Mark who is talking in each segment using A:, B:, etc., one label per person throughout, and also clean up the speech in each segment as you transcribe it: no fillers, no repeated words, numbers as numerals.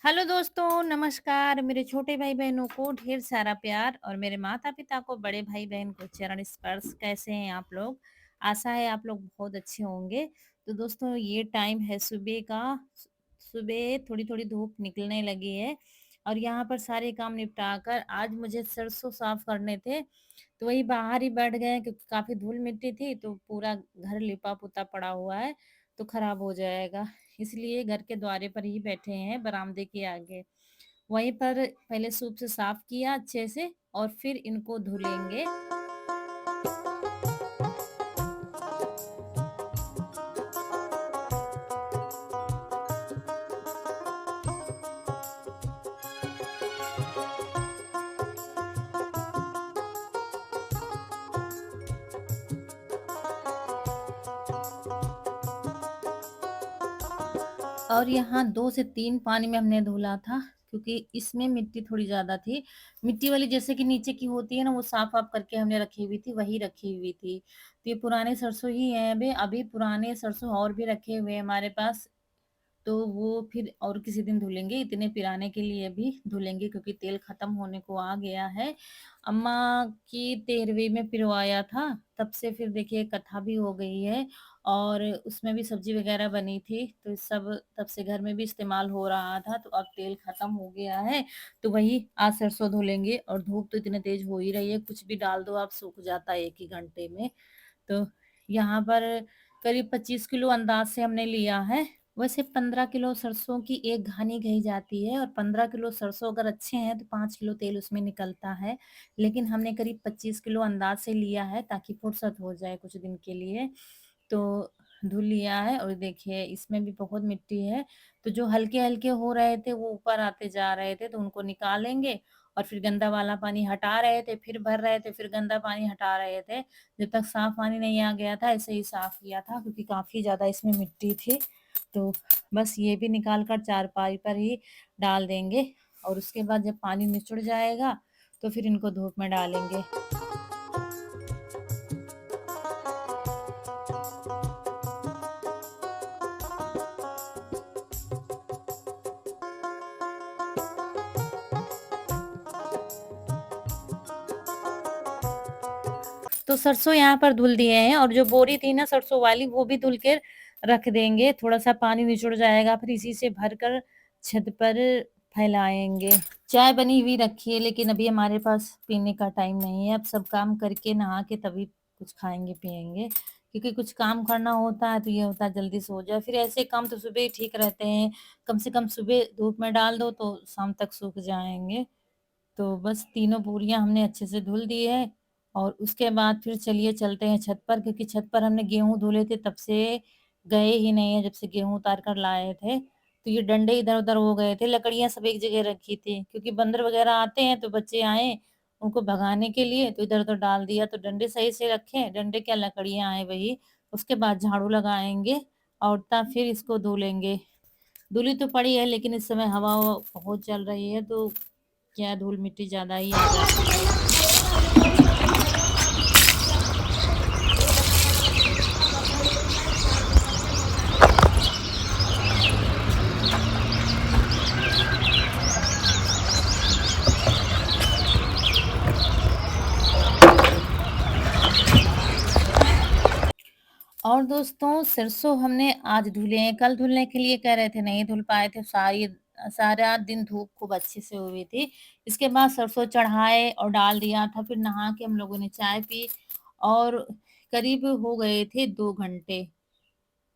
A: Hello दोस्तों, नमस्कार। मेरे छोटे भाई-बहनों को ढेर सारा प्यार और मेरे माता-पिता को, बड़े भाई-बहन को चरण स्पर्श। कैसे हैं आप लोग? आशा है आप लोग बहुत अच्छे होंगे। तो दोस्तों ये टाइम है सुबह का। सुबह थोड़ी-थोड़ी धूप निकलने लगी है और यहाँ पर सारे काम निपटा कर आज मुझे सरसों साफ करने थे, तो वही बाहर ही बैठ गए क्योंकि काफ़ी धूल-मिट्टी थी, तो पूरा घर लिपा-पुता पड़ा हुआ है, तो खराब हो जाएगा। इसलिए घर के द्वारे पर ही बैठे हैं बरामदे के आगे। वहीं पर पहले सूप से साफ किया अच्छे से और फिर इनको धुलेंगे। और यहाँ 2 से 3 पानी में हमने धुला था क्योंकि इसमें मिट्टी थोड़ी ज़्यादा थी। मिट्टी वाली जैसे कि नीचे की होती है ना, वो साफ-वाफ करके हमने रखी हुई थी, वही रखी हुई थी। तो ये पुराने सरसों ही हैं अभी पुराने सरसों और भी रखे हुए हैं हमारे पास। तो वो फिर और किसी दिन धुलेंगे, इतने पिराने के लिए भी धुलेंगे क्योंकि तेल खत्म होने को आ गया है। अम्मा की 13वीं में पिरवाया था, तब से फिर देखिए कथा भी हो गई है और उसमें भी सब्ज़ी वग़ैरह बनी थी, तो सब तब से घर में भी इस्तेमाल हो रहा था, तो अब तेल खत्म हो गया है, तो वही आज सरसों धुलेंगे और धूप तो इतनी तेज़ हो ही रही है, कुछ भी डाल दो आप सूख जाता है 1 ही घंटे में। तो यहाँ पर करीब 25 किलो अंदाज़ से हमने लिया है। वैसे 15 किलो सरसों की एक घानी कही जाती है और 15 किलो सरसों अगर अच्छे हैं तो 5 किलो तेल उसमें निकलता है। लेकिन हमने करीब 25 किलो अंदाज़ से लिया है ताकि फुर्सत हो जाए कुछ दिन के लिए। तो धुल लिया है और देखिए इसमें भी बहुत मिट्टी है, तो जो हल्के-हल्के हो रहे थे वो ऊपर आते जा रहे थे, तो उनको निकालेंगे और फिर गंदा वाला पानी हटा रहे थे, फिर भर रहे थे, फिर गंदा पानी हटा रहे थे। जब तक साफ पानी नहीं आ गया था ऐसे ही साफ किया था क्योंकि काफ़ी ज़्यादा इसमें मिट्टी थी। तो बस ये भी निकाल कर चारपाई पर ही डाल देंगे और उसके बाद जब पानी निचुड़ जाएगा, तो फिर इनको धूप में डालेंगे। तो सरसों यहाँ पर धुल दिए हैं और जो बोरी थी ना सरसों वाली वो भी धुल के रख देंगे। थोड़ा-सा पानी निचुड़ जाएगा फिर इसी से भरकर छत पर फैलाएँगे। चाय बनी हुई रखी है लेकिन अभी हमारे पास पीने का टाइम नहीं है। अब सब काम करके नहा के तभी कुछ खाएँगे-पिएँगे। क्योंकि कुछ काम करना होता है तो ये होता है जल्दी सो जाओ। फिर ऐसे काम तो सुबह ही ठीक रहते हैं। कम से कम सुबह धूप में डाल दो तो शाम तक सूख जाएँगे। तो बस तीनों बोरियाँ हमने अच्छे से धुल दी है और उसके बाद फिर चलिए चलते हैं छत पर क्योंकि छत पर हमने गेहूँ धुले थे तब से गए ही नहीं है जब से गेहूँ उतार कर लाए थे। तो ये डंडे इधर-उधर हो गए थे, लकड़ियाँ सब एक जगह रखी थी क्योंकि बंदर वग़ैरह आते हैं तो बच्चे आए उनको भगाने के लिए तो इधर-उधर डाल दिया तो डंडे सही से रखे, डंडे क्या लकड़ियाँ हैं वही। उसके बाद झाड़ू लगाएँगे और तब फिर इसको धुलेंगे। धुली तो पड़ी है लेकिन इस समय हवा-ववा बहुत चल रही है तो क्या धूल-मिट्टी ज़्यादा ही आ जाती है। और दोस्तों सरसों हमने आज धुले हैं, कल धुलने के लिए कह रहे थे नहीं धुल पाए थे, सारा दिन धूप खूब अच्छे से हुई थी। इसके बाद सरसों चढ़ाए और डाल दिया था, फिर नहा के हम लोगों ने चाय पी और करीब हो गए थे 2 घंटे।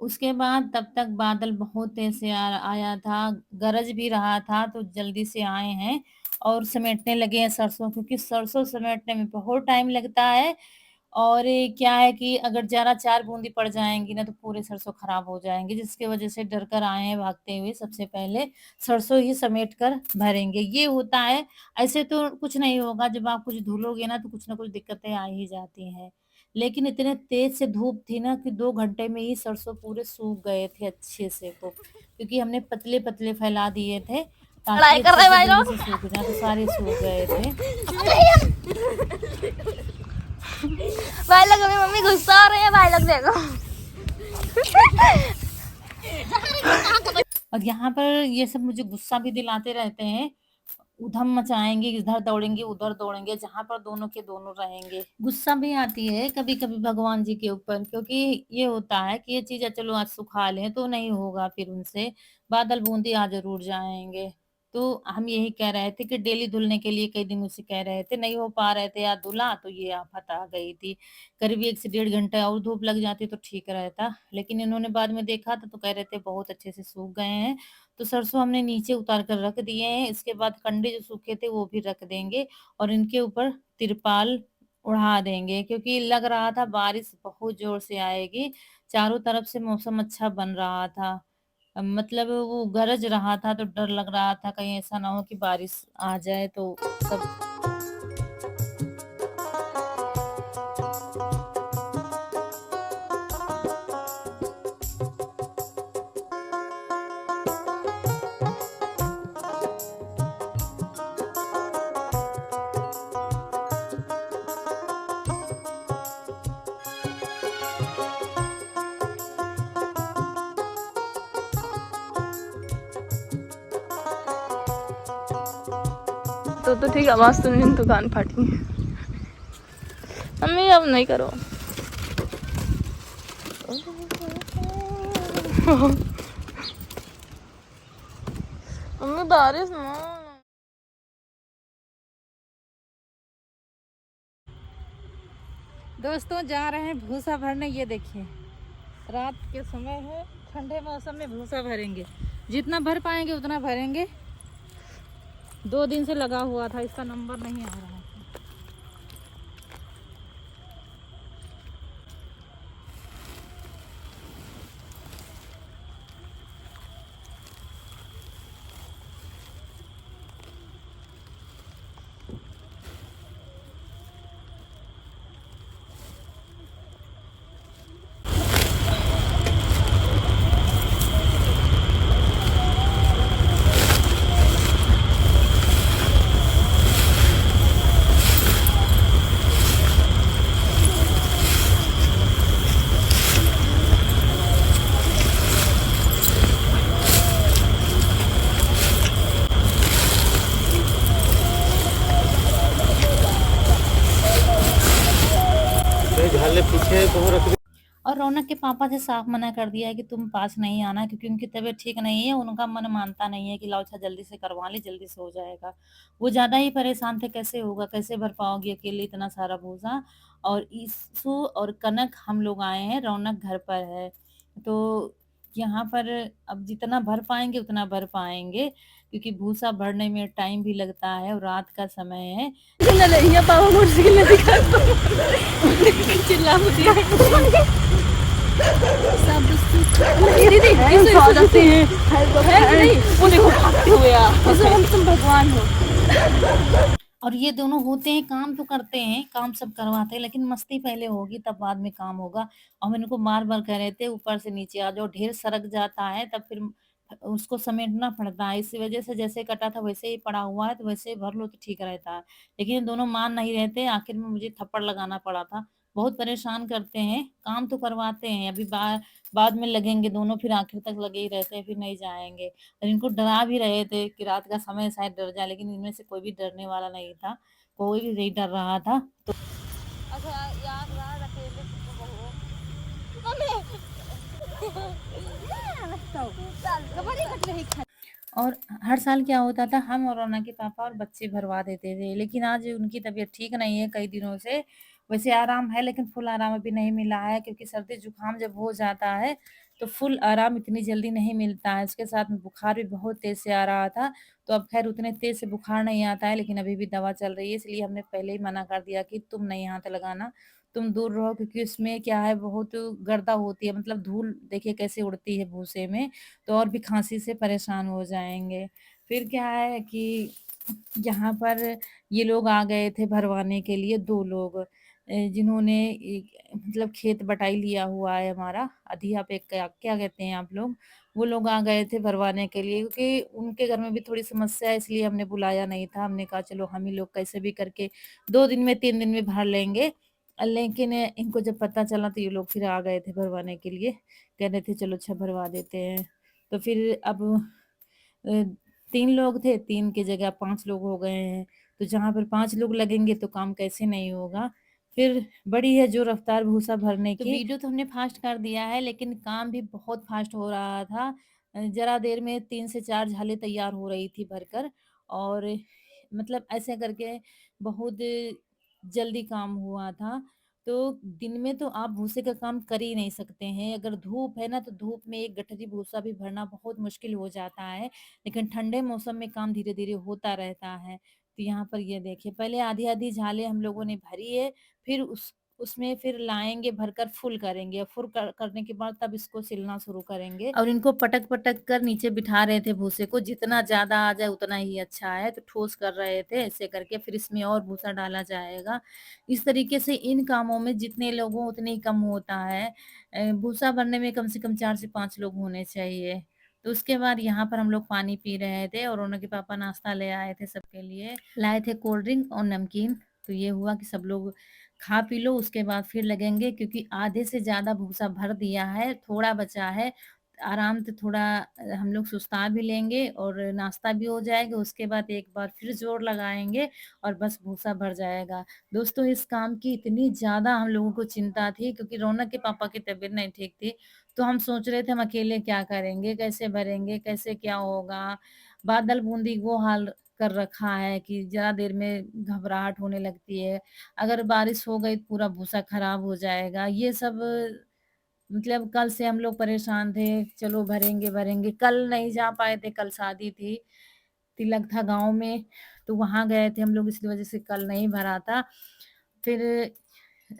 A: उसके बाद तब तक बादल बहुत तेज़ से आया था, गरज भी रहा था तो जल्दी से आए हैं और समेटने लगे हैं सरसों क्योंकि सरसों समेटने में बहुत टाइम लगता है और ये क्या है कि अगर ज़रा 4 बूंदी पड़ जाएँगी ना तो पूरे सरसों खराब हो जाएँगे, जिसकी वज़ह से डर कर आए हैं भागते हुए सबसे पहले सरसों ही समेट कर भरेंगे। ये होता है, ऐसे तो कुछ नहीं होगा जब आप कुछ धुलोगे ना तो कुछ न कुछ दिक्कतें आ ही जाती हैं। लेकिन इतने तेज़ से धूप थी ना कि 2 घंटे में ही सरसों पूरे सूख गए थे अच्छे से तो, क्योंकि हमने पतले-पतले फैला दिए थे ताकि
B: लड़ाई कर
A: अच्छे
B: रहे
A: से
B: भाई
A: जल्दी
B: लोग।
A: से सूख जाएँ, तो सारे सूख गए थे।
B: भाई लोग अभी मम्मी गुस्सा हो रही है, भाई लोग देखो।
A: और यहाँ पर ये सब मुझे गुस्सा भी दिलाते रहते हैं। उधम मचाएँगे, इधर दौड़ेंगे, उधर दौड़ेंगे, जहाँ पर दोनों के दोनों रहेंगे। गुस्सा भी आती है कभी-कभी भगवान जी के ऊपर, क्योंकि ये होता है कि ये चीज़ें चलो आज सुखा लें तो नहीं होगा फिर उनसे, बादल बूंदी आ ज़रूर जाएँगे। तो हम यही कह रहे थे कि डेली धुलने के लिए कई दिनों से कह रहे थे, नहीं हो पा रहे थे, आज धुला तो ये आफ़त आ गई थी। करीब 1 से डेढ़ घंटा और धूप लग जाती तो ठीक रहता, लेकिन इन्होंने बाद में देखा था तो कह रहे थे बहुत अच्छे से सूख गए हैं। तो सरसों हमने नीचे उतार कर रख दिए हैं, इसके बाद कंडे जो सूखे थे वो भी रख देंगे और इनके ऊपर तिरपाल ओढ़ा देंगे, क्योंकि लग रहा था बारिश बहुत ज़ोर से आएगी। चारों तरफ से मौसम अच्छा बन रहा था। मतलब वो गरज रहा था तो डर लग रहा था कहीं ऐसा ना हो कि बारिश आ जाए तो सब।
B: तो ठीक आवाज सुन रही तो कान फाटी। मम्मी अब नहीं करो। मम्मी बारिश ना।
A: दोस्तों जा रहे हैं भूसा भरने, ये देखिए रात के समय है, ठंडे मौसम में भूसा भरेंगे, जितना भर पाएंगे उतना भरेंगे। 2 दिन से लगा हुआ था, इसका नंबर नहीं आ रहा था। पीछे रख। और रौनक के पापा से साफ मना कर दिया है कि तुम पास नहीं आना, क्योंकि उनकी तबीयत ठीक नहीं है। उनका मन मानता नहीं है कि लाओ अच्छा जल्दी से करवा ले, जल्दी से हो जाएगा। वो ज़्यादा ही परेशान थे, कैसे होगा, कैसे भर पाओगे अकेले इतना सारा भूसा। और ईसु और कनक हम लोग आए हैं, रौनक घर पर है। तो यहाँ पर अब जितना भर पाएँगे उतना भर पाएँगे, क्योंकि भूसा भरने में टाइम भी लगता है और रात का समय है।
B: पापा मोटरसाइकिल दिखा चिल्ला दिया सब दीदी नहीं वो देखो भागते हुए हम तुम भगवान हो।
A: और ये दोनों होते हैं, काम तो करते हैं, काम सब करवाते हैं, लेकिन मस्ती पहले होगी तब बाद में काम होगा। हम इनको बार-बार कह रहे थे ऊपर से नीचे आ जाओ, ढेर सरक जाता है तब फिर उसको समेटना पड़ता है। इसी वजह से जैसे कटा था वैसे ही पड़ा हुआ है, तो वैसे ही भर लो तो ठीक रहता है। लेकिन ये दोनों मान नहीं रहे थे, आखिर में मुझे थप्पड़ लगाना पड़ा था। बहुत परेशान करते हैं, काम तो करवाते हैं, अभी बाद में लगेंगे दोनों, फिर आखिर तक लगे ही रहते हैं, फिर नहीं जाएँगे। और इनको डरा भी रहे थे कि रात का समय है शायद डर जाए, लेकिन इनमें से कोई भी डरने वाला नहीं था, कोई भी नहीं डर रहा था। तो
B: अच्छा यार अकेले मम्मी
A: और हर साल क्या होता था, हम और रौनक के पापा और बच्चे भरवा देते थे, लेकिन आज उनकी तबीयत ठीक नहीं है कई दिनों से। वैसे आराम है, लेकिन फुल आराम अभी नहीं मिला है, क्योंकि सर्दी जुकाम जब हो जाता है तो फुल आराम इतनी जल्दी नहीं मिलता है। उसके साथ में बुखार भी बहुत तेज से आ रहा था। तो अब खैर उतने तेज से बुखार नहीं आता है, लेकिन अभी भी दवा चल रही है, इसलिए हमने पहले ही मना कर दिया कि तुम नहीं हाथ लगाना, तुम दूर रहो, क्योंकि उसमें क्या है बहुत गर्दा होती है, मतलब धूल देखिए कैसे उड़ती है भूसे में, तो और भी खांसी से परेशान हो जाएंगे। फिर क्या है कि यहाँ पर ये लोग आ गए थे भरवाने के लिए, 2 लोग जिन्होंने मतलब खेत बटाई लिया हुआ है हमारा, अधिया पे क्या क्या कहते हैं आप लोग, वो लोग आ गए थे भरवाने के लिए, क्योंकि उनके घर में भी थोड़ी समस्या है, इसलिए हमने बुलाया नहीं था। हमने कहा चलो हम ही लोग कैसे भी करके 2 दिन में 3 दिन में भर लेंगे। लेकिन इनको जब पता चला तो ये लोग फिर आ गए थे भरवाने के लिए, कह रहे थे चलो अच्छा भरवा देते हैं। तो फिर अब 3 लोग थे, 3 की जगह 5 लोग हो गए हैं। तो जहाँ पर 5 लोग लगेंगे तो काम कैसे नहीं होगा। फिर बड़ी है जो रफ्तार भूसा भरने तो की। वीडियो तो हमने फ़ास्ट कर दिया है, लेकिन काम भी बहुत फ़ास्ट हो रहा था। ज़रा देर में 3 से 4 झालें तैयार हो रही थी भरकर, और मतलब ऐसे करके बहुत जल्दी काम हुआ था। तो दिन में तो आप भूसे का काम कर ही नहीं सकते हैं। अगर धूप है ना, तो धूप में 1 गठरी भूसा भी भरना बहुत मुश्किल हो जाता है। लेकिन ठंडे मौसम में काम धीरे-धीरे होता रहता है। तो यहाँ पर ये देखिए, पहले आधी-आधी झालें हम लोगों ने भरी है, फिर उसमें फिर लाएँगे, भरकर फुल करेंगे। फुल करने के बाद तब इसको सिलना शुरू करेंगे, और इनको पटक-पटक कर नीचे बिठा रहे थे भूसे को। जितना ज़्यादा आ जाए उतना ही अच्छा है, तो ठोस कर रहे थे ऐसे करके। फिर इसमें और भूसा डाला जाएगा। इस तरीके से इन कामों में जितने लोग हों उतने ही कम होता है। भूसा भरने में कम से कम 4 से 5 लोग होने चाहिए। तो उसके बाद यहाँ पर हम लोग पानी पी रहे थे, और उनके पापा नाश्ता ले आए थे सबके लिए। लाए थे कोल्ड ड्रिंक और नमकीन। तो ये हुआ कि सब लोग खा पी लो, उसके बाद फिर लगेंगे, क्योंकि आधे से ज़्यादा भूसा भर दिया है, थोड़ा बचा है। आराम से थोड़ा हम लोग सुस्ता भी लेंगे और नाश्ता भी हो जाएगा। उसके बाद एक बार फिर ज़ोर लगाएँगे और बस भूसा भर जाएगा। दोस्तों, इस काम की इतनी ज़्यादा हम लोगों को चिंता थी, क्योंकि रौनक के पापा की तबीयत नहीं ठीक थी। तो हम सोच रहे थे हम अकेले क्या करेंगे, कैसे भरेंगे, कैसे क्या होगा। बादल बूंदी वो हाल कर रखा है कि ज़रा देर में घबराहट होने लगती है। अगर बारिश हो गई तो पूरा भूसा खराब हो जाएगा। ये सब मतलब कल से हम लोग परेशान थे, चलो भरेंगे, भरेंगे। कल नहीं जा पाए थे, कल शादी थी, तिलक था गाँव में, तो वहाँ गए थे हम लोग, इसकी वज़ह से कल नहीं भरा था। फिर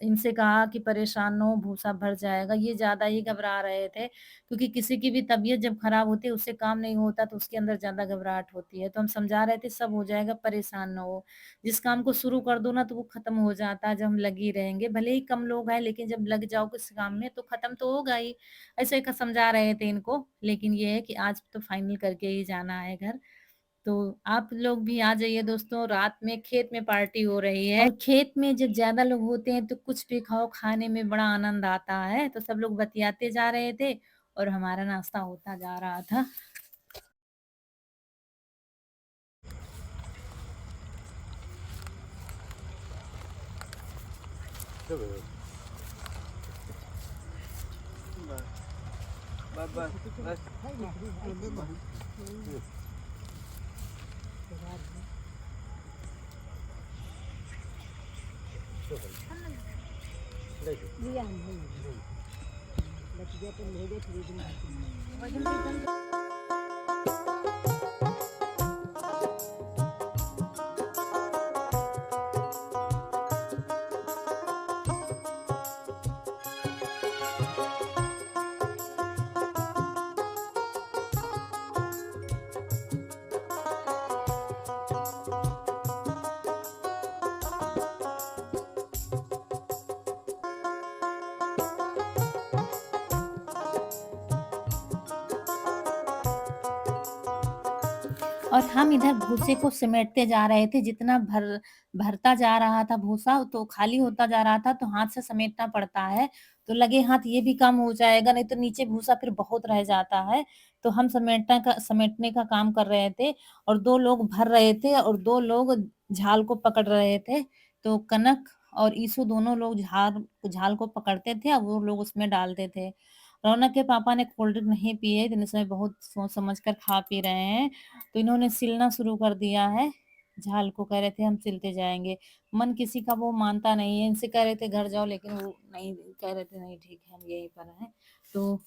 A: इनसे कहा कि परेशान ना हो, भूसा भर जाएगा। ये ज़्यादा ही घबरा रहे थे, क्योंकि किसी की भी तबीयत जब खराब होती है, उससे काम नहीं होता, तो उसके अंदर ज़्यादा घबराहट होती है। तो हम समझा रहे थे सब हो जाएगा, परेशान ना हो। जिस काम को शुरू कर दो ना, तो वो खत्म हो जाता है जब हम लगे रहेंगे। भले ही कम लोग हैं, लेकिन जब लग जाओ किसी काम में तो खत्म तो होगा ही। ऐसे समझा रहे थे इनको, लेकिन ये है कि आज तो फाइनल करके ही जाना है घर। तो आप लोग भी आ जाइए दोस्तों, रात में खेत में पार्टी हो रही है, और खेत में जब ज़्यादा लोग होते हैं तो कुछ भी खाओ, खाने में बड़ा आनंद आता है। तो सब लोग बतियाते जा रहे थे और हमारा नाश्ता होता जा रहा था। और हम इधर भूसे को समेटते जा रहे थे, जितना भरता जा रहा था भूसा, तो खाली होता जा रहा था, तो हाथ से समेटना पड़ता है। तो लगे हाथ ये भी काम हो जाएगा, नहीं तो नीचे भूसा फिर बहुत रह जाता है। तो हम समेटने का काम कर रहे थे, और 2 लोग भर रहे थे और 2 लोग झाल को पकड़ रहे थे। तो कनक और ईसु दोनों लोग झाल को पकड़ते थे, और वो लोग उसमें डालते थे। रौनक के पापा ने कोल्ड ड्रिंक नहीं पी है, दिन इसमें बहुत सोच समझ कर खा पी रहे हैं। तो इन्होंने सिलना शुरू कर दिया है। झाल को कह रहे थे हम सिलते जाएँगे। मन किसी का वो मानता नहीं है। इनसे कह रहे थे घर जाओ, लेकिन वो नहीं, कह रहे थे नहीं ठीक है, हम यहीं पर हैं। तो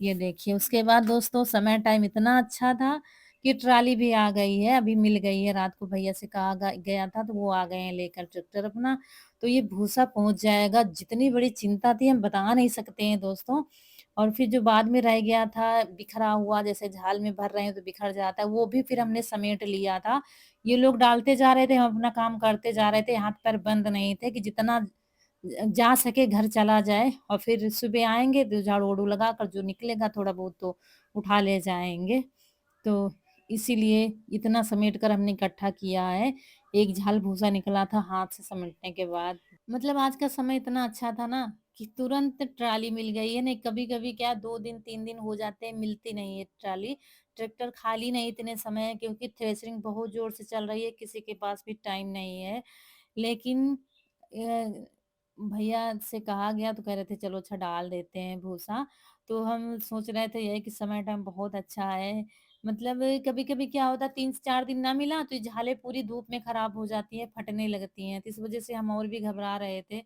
A: ये देखिए, उसके बाद दोस्तों समय टाइम इतना अच्छा था कि ट्रॉली भी आ गई है, अभी मिल गई है। रात को भैया से कहा गया था, तो वो आ गए हैं लेकर ट्रैक्टर अपना। तो ये भूसा पहुँच जाएगा। जितनी बड़ी चिंता थी हम बता नहीं सकते हैं दोस्तों। और फिर जो बाद में रह गया था बिखरा हुआ, जैसे झाल में भर रहे हैं तो बिखर जाता है, वो भी फिर हमने समेट लिया था। ये लोग डालते जा रहे थे, हम अपना काम करते जा रहे थे, हाथ-पैर बंद नहीं थे कि जितना जा सके घर चला जाए, और फिर सुबह आएँगे तो झाड़ू-वाड़ू लगाकर जो निकलेगा थोड़ा बहुत तो उठा ले जाएँगे। तो इसीलिए इतना समेट कर हमने इकट्ठा किया है। एक झाल भूसा निकला था हाथ से समेटने के बाद। मतलब आज का समय इतना अच्छा था ना कि तुरंत ट्रॉली मिल गई है, नहीं कभी-कभी क्या 2 दिन 3 दिन हो जाते हैं, मिलती नहीं है ट्रॉली। ट्रैक्टर खाली नहीं इतने समय क्योंकि थ्रेशरिंग बहुत ज़ोर से चल रही है, किसी के पास भी टाइम नहीं है। लेकिन भैया से कहा गया तो कह रहे थे चलो अच्छा डाल देते हैं भूसा। तो हम सोच रहे थे यही कि समय टाइम बहुत अच्छा है। मतलब कभी-कभी क्या होता है 3 से 4 दिन ना मिला तो ये झालें पूरी धूप में खराब हो जाती हैं, फटने लगती हैं। तो इस वज़ह से हम और भी घबरा रहे थे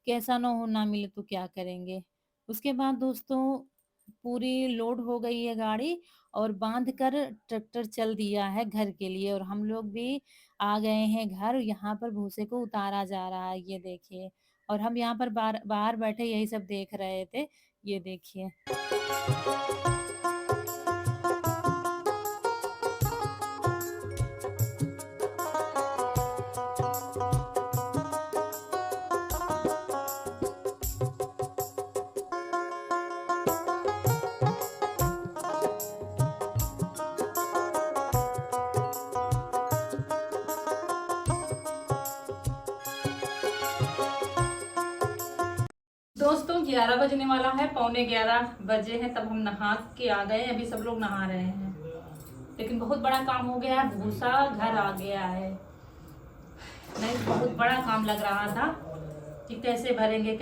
A: कि ऐसा ना हो ना मिले तो क्या करेंगे? उसके बाद दोस्तों पूरी लोड हो गई है गाड़ी और बाँध कर ट्रैक्टर चल दिया है घर के लिए और हम लोग भी आ गए हैं घर। यहाँ पर भूसे को उतारा जा रहा है, ये देखिए। और हम यहाँ पर बाहर बैठे यही सब देख रहे थे, ये देखिए। दोस्तों 11 बजने वाला है, पौने 11 बजे हैं तब हम नहा के आ गए। अभी सब लोग नहा रहे हैं, लेकिन बहुत बड़ा काम हो गया है, भूसा घर आ गया है। नहीं बहुत बड़ा काम लग रहा था कि कैसे भरेंगे।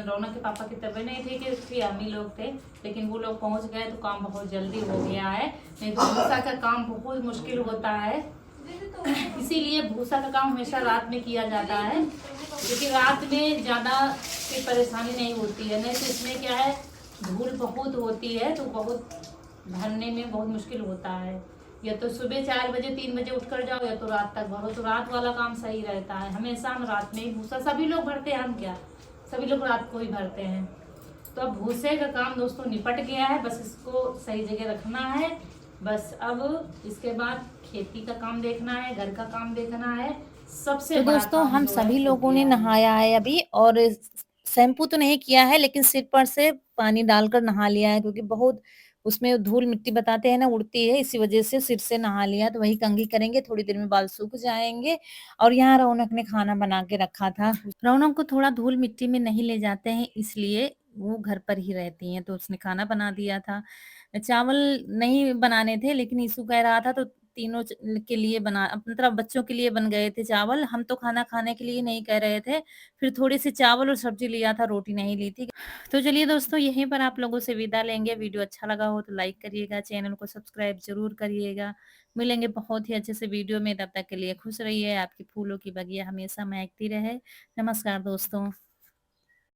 A: रौनक के पापा की तबीयत नहीं थी कि उसकी अम्मी लोग थे, लेकिन वो लोग पहुंच गए तो काम बहुत जल्दी हो गया है। नहीं तो भूसा का काम बहुत मुश्किल होता है, इसीलिए भूसा का काम हमेशा रात में किया जाता है, क्योंकि रात में ज्यादा कोई परेशानी नहीं होती है। नहीं तो इसमें क्या है धूल बहुत होती है तो बहुत भरने में बहुत मुश्किल होता है। या तो सुबह 4 बजे 3 बजे उठ कर जाओ या तो रात तक भरो, तो रात वाला काम सही रहता है। हमेशा हम रात में ही भूसा सभी लोग भरते हैं, हम क्या सभी लोग रात को ही भरते हैं। तो अब भूसे का काम दोस्तों निपट गया है, बस इसको सही जगह रखना है। बस अब इसके बाद खेती का काम देखना है, घर का काम देखना है। सबसे
B: तो
A: बड़ा
B: दोस्तों
A: काम
B: हम
A: जो है
B: सभी
A: हो
B: लोगों ने
A: गया है।
B: नहाया है अभी और शैम्पू तो नहीं किया है लेकिन सिर पर से पानी डालकर नहा लिया है क्योंकि बहुत उसमें धूल मिट्टी बताते हैं ना उड़ती है, इसी वजह से सिर से नहा लिया। तो वही कंघी करेंगे, थोड़ी देर में बाल सूख जाएंगे। और यहाँ रौनक ने खाना बना के रखा था। रौनक को थोड़ा धूल मिट्टी में नहीं ले जाते हैं, इसलिए वो घर पर ही रहती हैं, तो उसने खाना बना दिया था। चावल नहीं बनाने थे लेकिन ईशु कह रहा था तो तीनों के लिए बना, मतलब बच्चों के लिए बन गए थे चावल। हम तो खाना खाने के लिए नहीं कह रहे थे, फिर थोड़े से चावल और सब्जी लिया था, रोटी नहीं ली थी। तो चलिए दोस्तों यहीं पर आप लोगों से विदा लेंगे। वीडियो अच्छा लगा हो तो लाइक करिएगा, चैनल को सब्सक्राइब जरूर करिएगा। मिलेंगे बहुत ही अच्छे से वीडियो में, तब तक के लिए खुश रहिए। आपकी फूलों की बगिया हमेशा महकती रहे। नमस्कार दोस्तों।